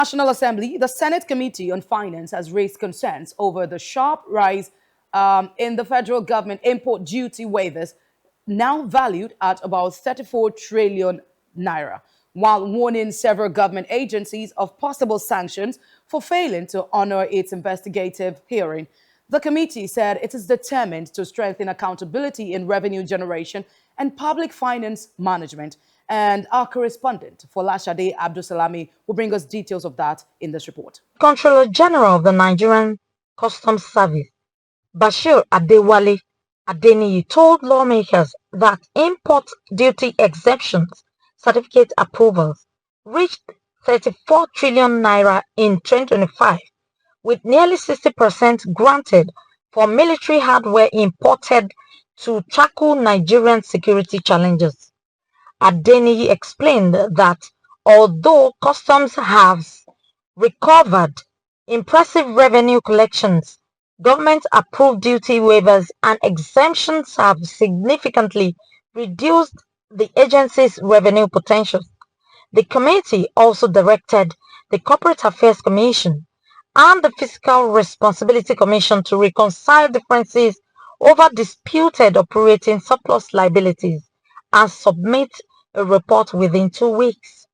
National Assembly, the Senate Committee on Finance has raised concerns over the sharp rise in the federal government import duty waivers, now valued at about 34 trillion naira, while warning several government agencies of possible sanctions for failing to honor its investigative hearing. The committee said it is determined to strengthen accountability in revenue generation and public finance management. And our correspondent, Folashade Abdusalami, will bring us details of that in this report. Controller General of the Nigerian Customs Service, Bashir Adewale Adeniyi, told lawmakers that import duty exemptions certificate approvals reached 34 trillion naira in 2025, with nearly 60% granted for military hardware imported to tackle Nigerian security challenges. Adeniyi explained that although customs has recovered impressive revenue collections, government-approved duty waivers and exemptions have significantly reduced the agency's revenue potential. The committee also directed the Corporate Affairs Commission and the Fiscal Responsibility Commission to reconcile differences over disputed operating surplus liabilities and submit a report within 2 weeks.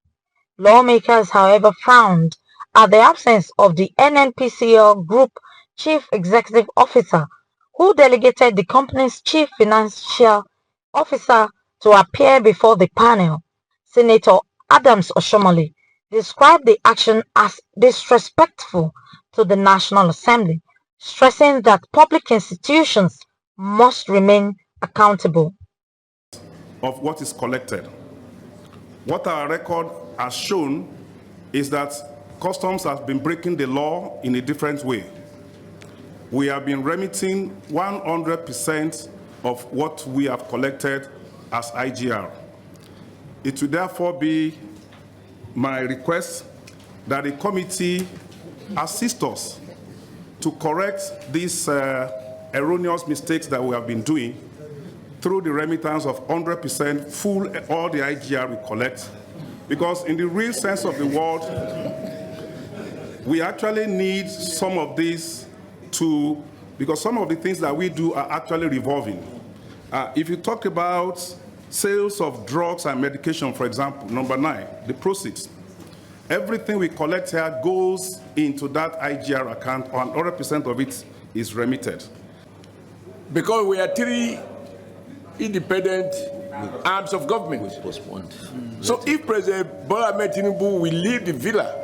Lawmakers, however, frowned at the absence of the NNPCL Group Chief Executive Officer, who delegated the company's Chief Financial Officer to appear before the panel. Senator Adams Oshomole described the action as disrespectful to the National Assembly, stressing that public institutions must remain accountable. Of what is collected. What our record has shown is that customs has been breaking the law in a different way. We have been remitting 100% of what we have collected as IGR. It will therefore be my request that the committee assist us to correct these erroneous mistakes that we have been doing through the remittance of 100% full all the IGR we collect. Because in the real sense of the word, we actually need some of these because some of the things that we do are actually revolving. If you talk about sales of drugs and medication, for example, number 9, the proceeds, everything we collect here goes into that IGR account, and 100% of it is remitted. Because we are 3 independent arms of government. So if President Bola Ahmed Tinubu will leave the villa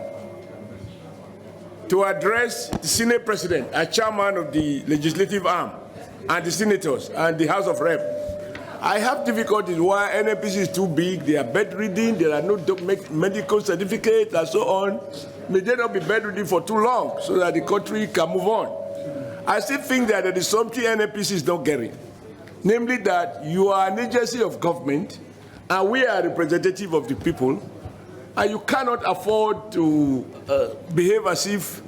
to address the Senate President as chairman of the legislative arm and the senators and the House of Rep, I have difficulties why NNPC is too big, they are bedridden, there are no medical certificates and so on. May they not be bedridden for too long so that the country can move on. I still think that there is something NNPC is not getting. Namely that you are an agency of government and we are representative of the people, and you cannot afford to behave as if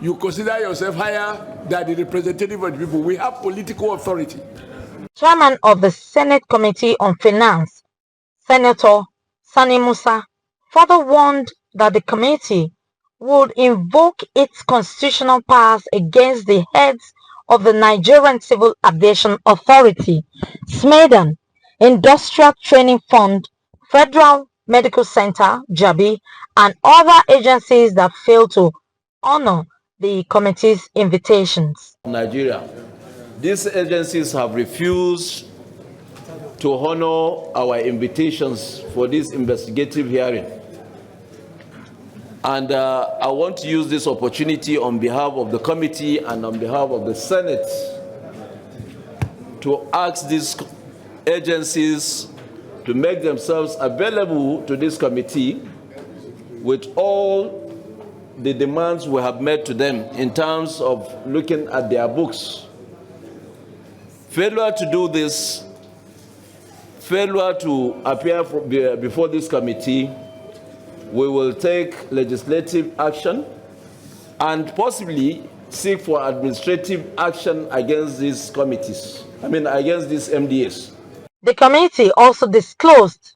you consider yourself higher than the representative of the people. We have political authority. Chairman of the Senate Committee on Finance, Senator Sani Musa, further warned that the committee would invoke its constitutional powers against the heads of the Nigerian Civil Aviation Authority, SMEDAN, Industrial Training Fund, Federal Medical Center, JABI, and other agencies that fail to honor the committee's invitations. Nigeria, these agencies have refused to honor our invitations for this investigative hearing. And I want to use this opportunity on behalf of the committee and on behalf of the Senate to ask these agencies to make themselves available to this committee with all the demands we have made to them in terms of looking at their books. Failure to do this, failure to appear before this committee, we will take legislative action and possibly seek for administrative action against these committees, against these MDAs. The committee also disclosed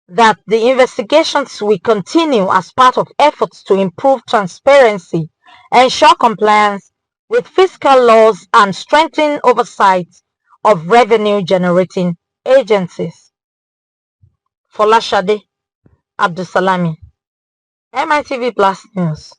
that the investigations will continue as part of efforts to improve transparency, ensure compliance with fiscal laws, and strengthen oversight of revenue-generating agencies. Folashade Abdusalami, MITV Plus News.